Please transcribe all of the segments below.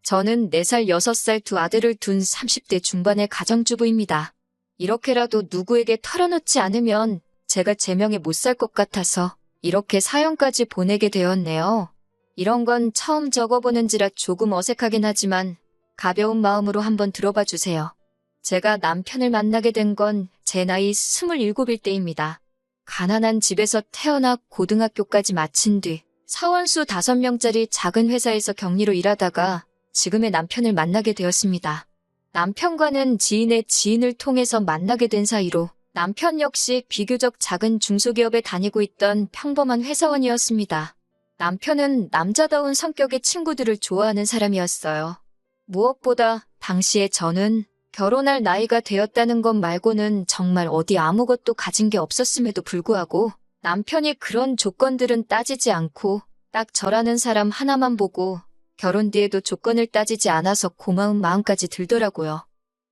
저는 4살, 6살 두 아들을 둔 30대 중반의 가정주부입니다. 이렇게라도 누구에게 털어놓지 않으면 제가 제명에 못 살 것 같아서 이렇게 사연까지 보내게 되었네요. 이런 건 처음 적어보는지라 조금 어색하긴 하지만 가벼운 마음으로 한번 들어봐 주세요. 제가 남편을 만나게 된 건 제 나이 27일 때입니다. 가난한 집에서 태어나 고등학교까지 마친 뒤 사원수 5명짜리 작은 회사에서 격리로 일하다가 지금의 남편을 만나게 되었습니다. 남편과는 지인의 지인을 통해서 만나게 된 사이로 남편 역시 비교적 작은 중소기업에 다니고 있던 평범한 회사원이었습니다. 남편은 남자다운 성격의 친구들을 좋아하는 사람이었어요. 무엇보다 당시에 저는 결혼할 나이가 되었다는 것 말고는 정말 어디 아무것도 가진 게 없었음에도 불구하고 남편이 그런 조건들은 따지지 않고 딱 저라는 사람 하나만 보고 결혼 뒤에도 조건을 따지지 않아서 고마운 마음까지 들더라고요.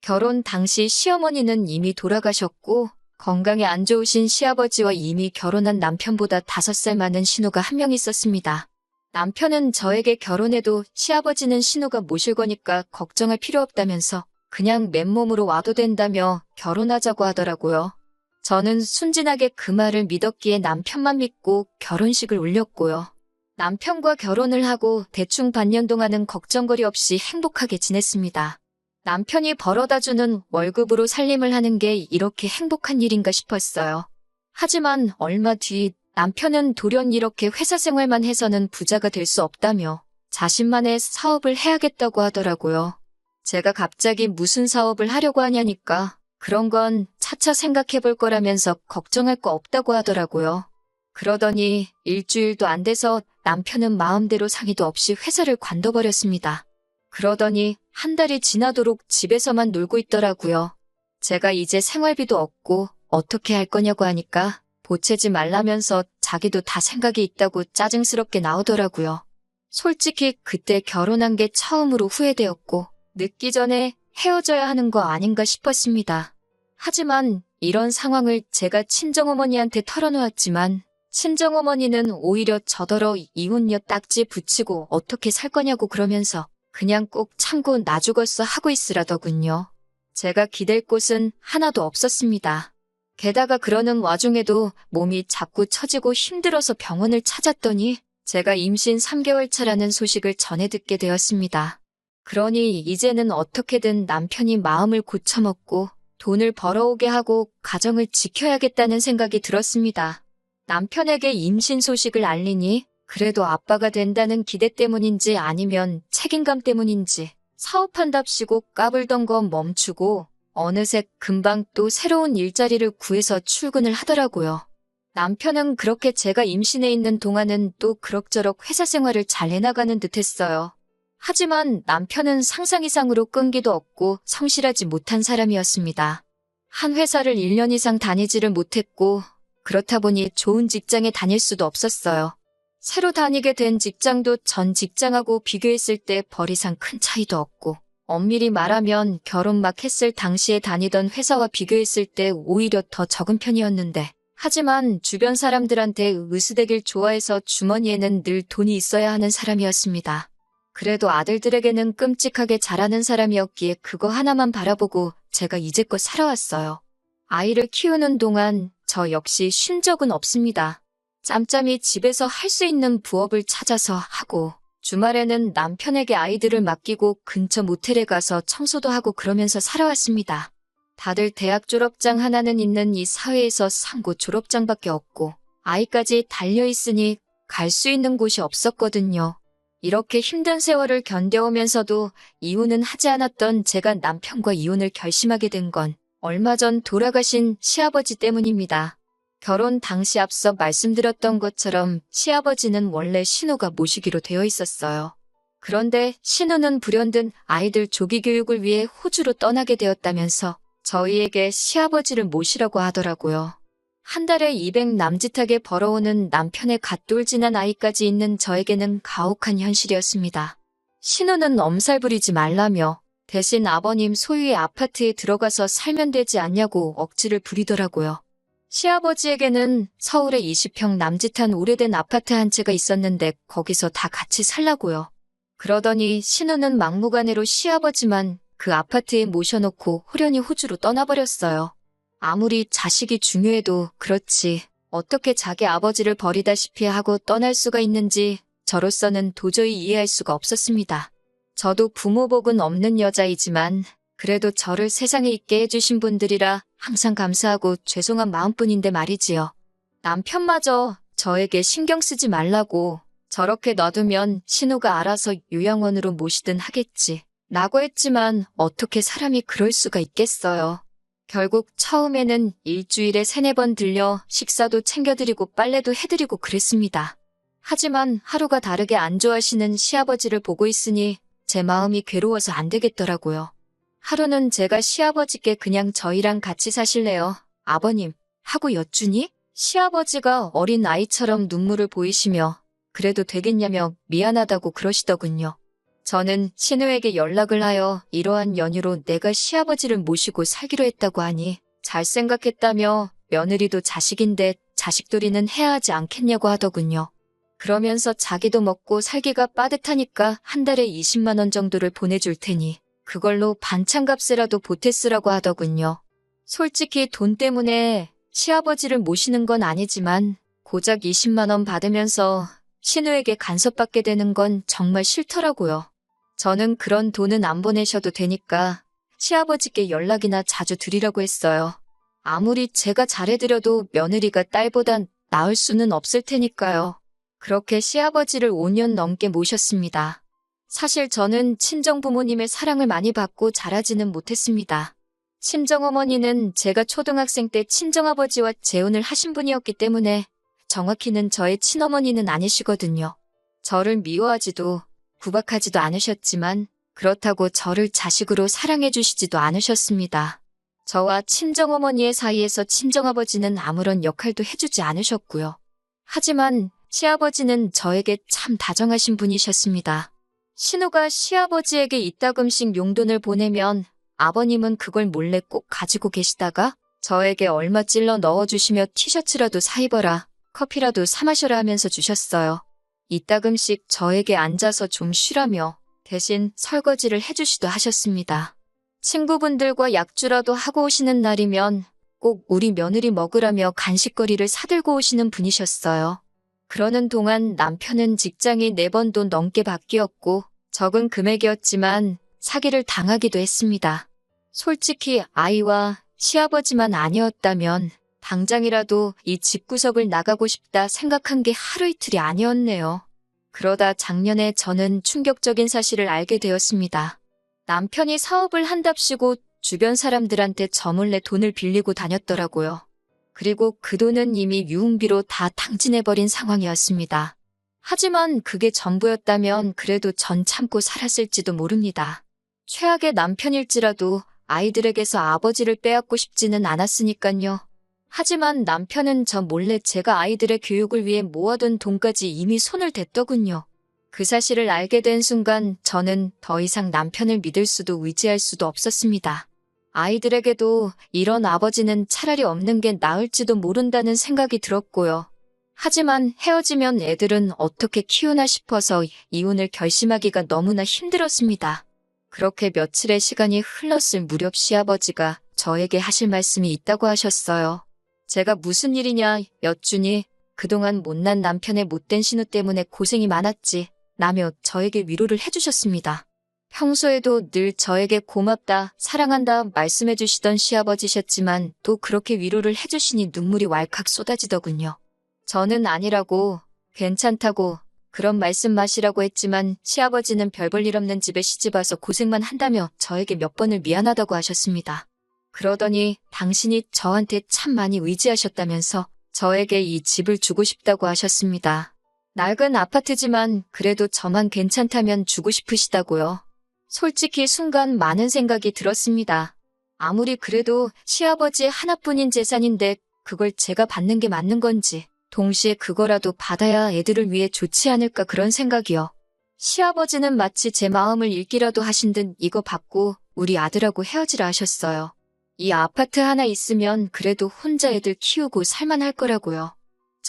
결혼 당시 시어머니는 이미 돌아가셨고 건강에 안 좋으신 시아버지와 이미 결혼한 남편보다 5살 많은 신우가 한 명 있었습니다. 남편은 저에게 결혼해도 시아버지는 신우가 모실 거니까 걱정할 필요 없다면서 그냥 맨몸으로 와도 된다며 결혼하자고 하더라고요. 저는 순진하게 그 말을 믿었기에 남편만 믿고 결혼식을 올렸고요. 남편과 결혼을 하고 대충 반년 동안은 걱정거리 없이 행복하게 지냈습니다. 남편이 벌어다주는 월급으로 살림을 하는 게 이렇게 행복한 일인가 싶었어요. 하지만 얼마 뒤 남편은 돌연 이렇게 회사 생활만 해서는 부자가 될 수 없다며 자신만의 사업을 해야겠다고 하더라고요. 제가 갑자기 무슨 사업을 하려고 하냐니까 그런 건 차차 생각해 볼 거라면서 걱정할 거 없다고 하더라고요. 그러더니 일주일도 안 돼서 남편은 마음대로 상의도 없이 회사를 관둬버렸습니다. 그러더니 한 달이 지나도록 집에서만 놀고 있더라고요. 제가 이제 생활비도 없고 어떻게 할 거냐고 하니까 보채지 말라면서 자기도 다 생각이 있다고 짜증스럽게 나오더라고요. 솔직히 그때 결혼한 게 처음으로 후회되었고 늦기 전에 헤어져야 하는 거 아닌가 싶었습니다. 하지만 이런 상황을 제가 친정어머니한테 털어놓았지만 친정어머니는 오히려 저더러 이혼녀 딱지 붙이고 어떻게 살 거냐고 그러면서 그냥 꼭 참고 나 죽었어 하고 있으라더군요. 제가 기댈 곳은 하나도 없었습니다. 게다가 그러는 와중에도 몸이 자꾸 처지고 힘들어서 병원을 찾았더니 제가 임신 3개월 차라는 소식을 전해 듣게 되었습니다. 그러니 이제는 어떻게든 남편이 마음을 고쳐먹고 돈을 벌어오게 하고 가정을 지켜야겠다는 생각이 들었습니다. 남편에게 임신 소식을 알리니 그래도 아빠가 된다는 기대 때문인지 아니면 책임감 때문인지 사업한답시고 까불던 건 멈추고 어느새 금방 또 새로운 일자리를 구해서 출근을 하더라고요. 남편은 그렇게 제가 임신해 있는 동안은 또 그럭저럭 회사 생활을 잘 해나가는 듯 했어요. 하지만 남편은 상상 이상으로 끈기도 없고 성실하지 못한 사람이었습니다. 한 회사를 1년 이상 다니지를 못했고 그렇다 보니 좋은 직장에 다닐 수도 없었어요. 새로 다니게 된 직장도 전 직장하고 비교했을 때 별 이상 큰 차이도 없고 엄밀히 말하면 결혼 막 했을 당시에 다니던 회사와 비교했을 때 오히려 더 적은 편이었는데 하지만 주변 사람들한테 으스대길 좋아해서 주머니에는 늘 돈이 있어야 하는 사람이었습니다. 그래도 아들들에게는 끔찍하게 잘하는 사람이었기에 그거 하나만 바라보고 제가 이제껏 살아왔어요. 아이를 키우는 동안 저 역시 쉰 적은 없습니다. 짬짬이 집에서 할 수 있는 부업을 찾아서 하고 주말에는 남편에게 아이들을 맡기고 근처 모텔에 가서 청소도 하고 그러면서 살아왔습니다. 다들 대학 졸업장 하나는 있는 이 사회에서 상고 졸업장밖에 없고 아이까지 달려있으니 갈 수 있는 곳이 없었거든요. 이렇게 힘든 세월을 견뎌오면서도 이혼은 하지 않았던 제가 남편과 이혼을 결심하게 된 건 얼마 전 돌아가신 시아버지 때문입니다. 결혼 당시 앞서 말씀드렸던 것처럼 시아버지는 원래 신우가 모시기로 되어 있었어요. 그런데 신우는 불현듯 아이들 조기 교육을 위해 호주로 떠나게 되었다면서 저희에게 시아버지를 모시라고 하더라고요. 한 달에 200 남짓하게 벌어오는 남편의 갓돌진한 아이까지 있는 저에게는 가혹한 현실이었습니다. 신우는 엄살 부리지 말라며 대신 아버님 소유의 아파트에 들어가서 살면 되지 않냐고 억지를 부리더라고요. 시아버지에게는 서울에 20평 남짓한 오래된 아파트 한 채가 있었는데 거기서 다 같이 살라고요. 그러더니 신우는 막무가내로 시아버지만 그 아파트에 모셔놓고 호련히 호주로 떠나버렸어요. 아무리 자식이 중요해도 그렇지 어떻게 자기 아버지를 버리다시피 하고 떠날 수가 있는지 저로서는 도저히 이해할 수가 없었습니다. 저도 부모복은 없는 여자이지만 그래도 저를 세상에 있게 해주신 분들이라 항상 감사하고 죄송한 마음뿐인데 말이지요. 남편마저 저에게 신경 쓰지 말라고 저렇게 놔두면 신우가 알아서 요양원으로 모시든 하겠지 라고 했지만 어떻게 사람이 그럴 수가 있겠어요. 결국 처음에는 일주일에 3-4번 들려 식사도 챙겨드리고 빨래도 해드리고 그랬습니다. 하지만 하루가 다르게 안 좋아하시는 시아버지를 보고 있으니 제 마음이 괴로워서 안 되겠더라고요. 하루는 제가 시아버지께 그냥 저희랑 같이 사실래요? 아버님 하고 여쭈니 시아버지가 어린 아이처럼 눈물을 보이시며 그래도 되겠냐며 미안하다고 그러시더군요. 저는 신우에게 연락을 하여 이러한 연유로 내가 시아버지를 모시고 살기로 했다고 하니 잘 생각했다며 며느리도 자식인데 자식돌이는 해야 하지 않겠냐고 하더군요. 그러면서 자기도 먹고 살기가 빠듯하니까 한 달에 20만 원 정도를 보내줄 테니 그걸로 반찬값이라도 보태 쓰라고 하더군요. 솔직히 돈 때문에 시아버지를 모시는 건 아니지만 고작 20만 원 받으면서 신우에게 간섭받게 되는 건 정말 싫더라고요. 저는 그런 돈은 안 보내셔도 되니까 시아버지께 연락이나 자주 드리라고 했어요. 아무리 제가 잘해드려도 며느리가 딸보단 나을 수는 없을 테니까요. 그렇게 시아버지를 5년 넘게 모셨습니다. 사실 저는 친정부모님의 사랑을 많이 받고 자라지는 못했습니다. 친정어머니는 제가 초등학생 때 친정아버지와 재혼을 하신 분이었기 때문에 정확히는 저의 친어머니는 아니시거든요. 저를 미워하지도 구박하지도 않으셨지만 그렇다고 저를 자식으로 사랑해 주시지도 않으셨습니다. 저와 친정어머니의 사이에서 친정아버지는 아무런 역할도 해주지 않으셨고요. 하지만 시아버지는 저에게 참 다정하신 분이셨습니다. 신우가 시아버지에게 이따금씩 용돈을 보내면 아버님은 그걸 몰래 꼭 가지고 계시다가 저에게 얼마 찔러 넣어주시며 티셔츠라도 사 입어라, 커피라도 사 마셔라 하면서 주셨어요. 이따금씩 저에게 앉아서 좀 쉬라며 대신 설거지를 해주시도 하셨습니다. 친구분들과 약주라도 하고 오시는 날이면 꼭 우리 며느리 먹으라며 간식거리를 사들고 오시는 분이셨어요. 그러는 동안 남편은 직장이 4번도 넘게 바뀌었고 적은 금액이었지만 사기를 당하기도 했습니다. 솔직히 아이와 시아버지만 아니었다면 당장이라도 이 집구석을 나가고 싶다 생각한 게 하루 이틀이 아니었네요. 그러다 작년에 저는 충격적인 사실을 알게 되었습니다. 남편이 사업을 한답시고 주변 사람들한테 저 몰래 돈을 빌리고 다녔더라고요. 그리고 그 돈은 이미 유흥비로 다 탕진해버린 상황이었습니다. 하지만 그게 전부였다면 그래도 전 참고 살았을지도 모릅니다. 최악의 남편일지라도 아이들에게서 아버지를 빼앗고 싶지는 않았으니깐요. 하지만 남편은 저 몰래 제가 아이들의 교육을 위해 모아둔 돈까지 이미 손을 댔더군요. 그 사실을 알게 된 순간 저는 더 이상 남편을 믿을 수도 의지할 수도 없었습니다. 아이들에게도 이런 아버지는 차라리 없는 게 나을지도 모른다는 생각이 들었고요. 하지만 헤어지면 애들은 어떻게 키우나 싶어서 이혼을 결심하기가 너무나 힘들었습니다. 그렇게 며칠의 시간이 흘렀을 무렵 시아버지가 저에게 하실 말씀이 있다고 하셨어요. 제가 무슨 일이냐 여쭈니 그동안 못난 남편의 못된 신우 때문에 고생이 많았지 라며 저에게 위로를 해주셨습니다. 평소에도 늘 저에게 고맙다, 사랑한다 말씀해 주시던 시아버지셨지만 또 그렇게 위로를 해주시니 눈물이 왈칵 쏟아지더군요. 저는 아니라고, 괜찮다고, 그런 말씀 마시라고 했지만 시아버지는 별 볼 일 없는 집에 시집와서 고생만 한다며 저에게 몇 번을 미안하다고 하셨습니다. 그러더니 당신이 저한테 참 많이 의지하셨다면서 저에게 이 집을 주고 싶다고 하셨습니다. 낡은 아파트지만 그래도 저만 괜찮다면 주고 싶으시다고요. 솔직히 순간 많은 생각이 들었습니다. 아무리 그래도 시아버지의 하나뿐인 재산인데 그걸 제가 받는 게 맞는 건지, 동시에 그거라도 받아야 애들을 위해 좋지 않을까 그런 생각이요. 시아버지는 마치 제 마음을 읽기라도 하신 듯 이거 받고 우리 아들하고 헤어지라 하셨어요. 이 아파트 하나 있으면 그래도 혼자 애들 키우고 살만할 거라고요.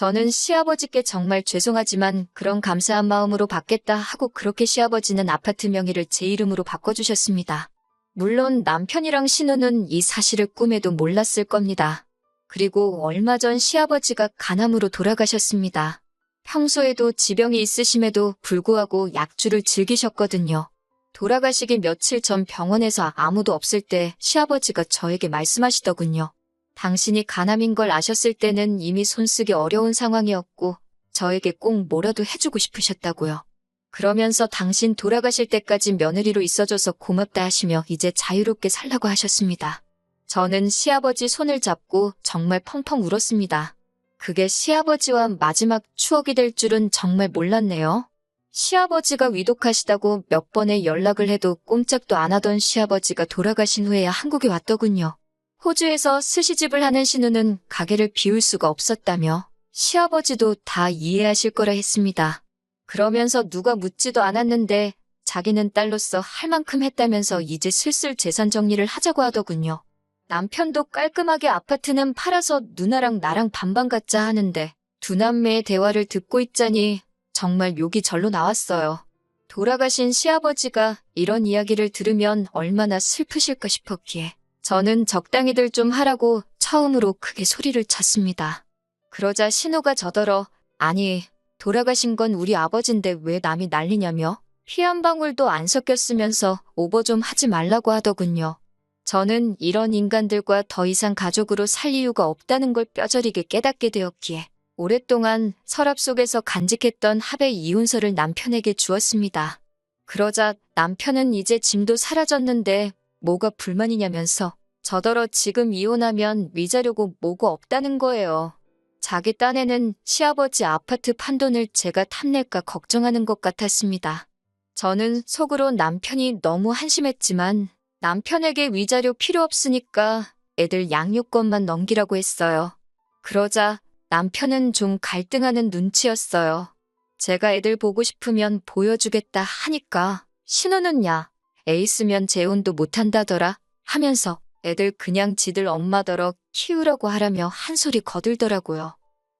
저는 시아버지께 정말 죄송하지만 그런 감사한 마음으로 받겠다 하고 그렇게 시아버지는 아파트 명의를 제 이름으로 바꿔주셨습니다. 물론 남편이랑 신우는 이 사실을 꿈에도 몰랐을 겁니다. 그리고 얼마 전 시아버지가 간암으로 돌아가셨습니다. 평소에도 지병이 있으심에도 불구하고 약주를 즐기셨거든요. 돌아가시기 며칠 전 병원에서 아무도 없을 때 시아버지가 저에게 말씀하시더군요. 당신이 간암인 걸 아셨을 때는 이미 손쓰기 어려운 상황이었고 저에게 꼭 뭐라도 해주고 싶으셨다고요. 그러면서 당신 돌아가실 때까지 며느리로 있어줘서 고맙다 하시며 이제 자유롭게 살라고 하셨습니다. 저는 시아버지 손을 잡고 정말 펑펑 울었습니다. 그게 시아버지와 마지막 추억이 될 줄은 정말 몰랐네요. 시아버지가 위독하시다고 몇 번의 연락을 해도 꼼짝도 안 하던 시아버지가 돌아가신 후에야 한국에 왔더군요. 호주에서 스시집을 하는 신우는 가게를 비울 수가 없었다며 시아버지도 다 이해하실 거라 했습니다. 그러면서 누가 묻지도 않았는데 자기는 딸로서 할 만큼 했다면서 이제 슬슬 재산 정리를 하자고 하더군요. 남편도 깔끔하게 아파트는 팔아서 누나랑 나랑 반반 갖자 하는데 두 남매의 대화를 듣고 있자니 정말 욕이 절로 나왔어요. 돌아가신 시아버지가 이런 이야기를 들으면 얼마나 슬프실까 싶었기에 저는 적당히들 좀 하라고 처음으로 크게 소리를 쳤습니다. 그러자 신우가 저더러 아니 돌아가신 건 우리 아버지인데 왜 남이 난리냐며 피 한 방울도 안 섞였으면서 오버 좀 하지 말라고 하더군요. 저는 이런 인간들과 더 이상 가족으로 살 이유가 없다는 걸 뼈저리게 깨닫게 되었기에 오랫동안 서랍 속에서 간직했던 합의 이혼서를 남편에게 주었습니다. 그러자 남편은 이제 짐도 사라졌는데 뭐가 불만이냐면서 저더러 지금 이혼하면 위자료고 뭐고 없다는 거예요. 자기 딴에는 시아버지 아파트 판돈을 제가 탐낼까 걱정하는 것 같았습니다. 저는 속으로 남편이 너무 한심했지만 남편에게 위자료 필요 없으니까 애들 양육권만 넘기라고 했어요. 그러자 남편은 좀 갈등하는 눈치였어요. 제가 애들 보고 싶으면 보여주겠다 하니까 신우는 야, 애 있으면 재혼도 못한다더라 하면서 애들 그냥 지들 엄마더러 키우라고 하라며 한 소리 거들더라고요.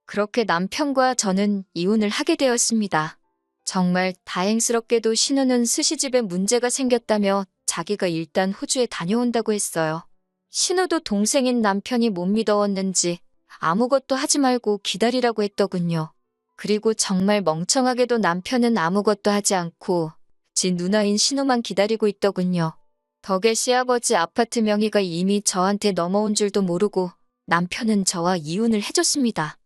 그렇게 남편과 저는 이혼을 하게 되었습니다. 정말 다행스럽게도 신우는 스시집에 문제가 생겼다며 자기가 일단 호주에 다녀온다고 했어요. 신우도 동생인 남편이 못 믿어왔는지 아무것도 하지 말고 기다리라고 했더군요. 그리고 정말 멍청하게도 남편은 아무것도 하지 않고 지 누나인 신우만 기다리고 있더군요. 덕에 시아버지 아파트 명의가 이미 저한테 넘어온 줄도 모르고 남편은 저와 이혼을 해줬습니다.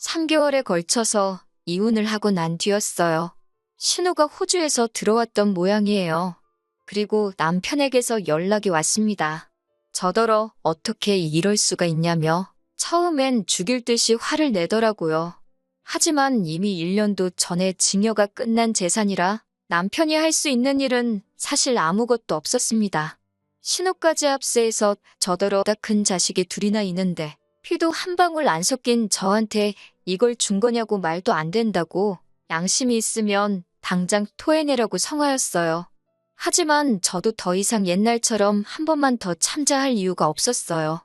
3개월에 걸쳐서 이혼을 하고 난 뒤였어요. 신우가 호주에서 들어왔던 모양이에요. 그리고 남편에게서 연락이 왔습니다. 저더러 어떻게 이럴 수가 있냐며 처음엔 죽일 듯이 화를 내더라고요. 하지만 이미 1년도 전에 증여가 끝난 재산이라 남편이 할 수 있는 일은 사실 아무것도 없었습니다. 신우까지 합세해서 저더러 다 큰 자식이 둘이나 있는데 피도 한 방울 안 섞인 저한테 이걸 준 거냐고 말도 안 된다고 양심이 있으면 당장 토해내라고 성하였어요. 하지만 저도 더 이상 옛날처럼 한 번만 더 참자할 이유가 없었어요.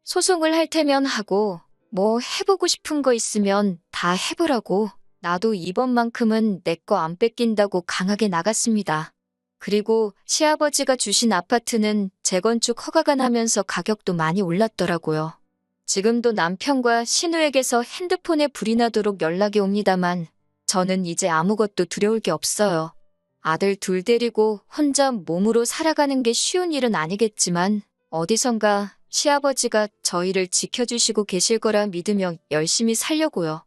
소송을 할 테면 하고 뭐 해보고 싶은 거 있으면 다 해보라고 나도 이번만큼은 내 거 안 뺏긴다고 강하게 나갔습니다. 그리고 시아버지가 주신 아파트는 재건축 허가가 나면서 가격도 많이 올랐더라고요. 지금도 남편과 신우에게서 핸드폰에 불이 나도록 연락이 옵니다만 저는 이제 아무것도 두려울 게 없어요. 아들 둘 데리고 혼자 몸으로 살아가는 게 쉬운 일은 아니겠지만 어디선가 시아버지가 저희를 지켜주시고 계실 거라 믿으며 열심히 살려고요.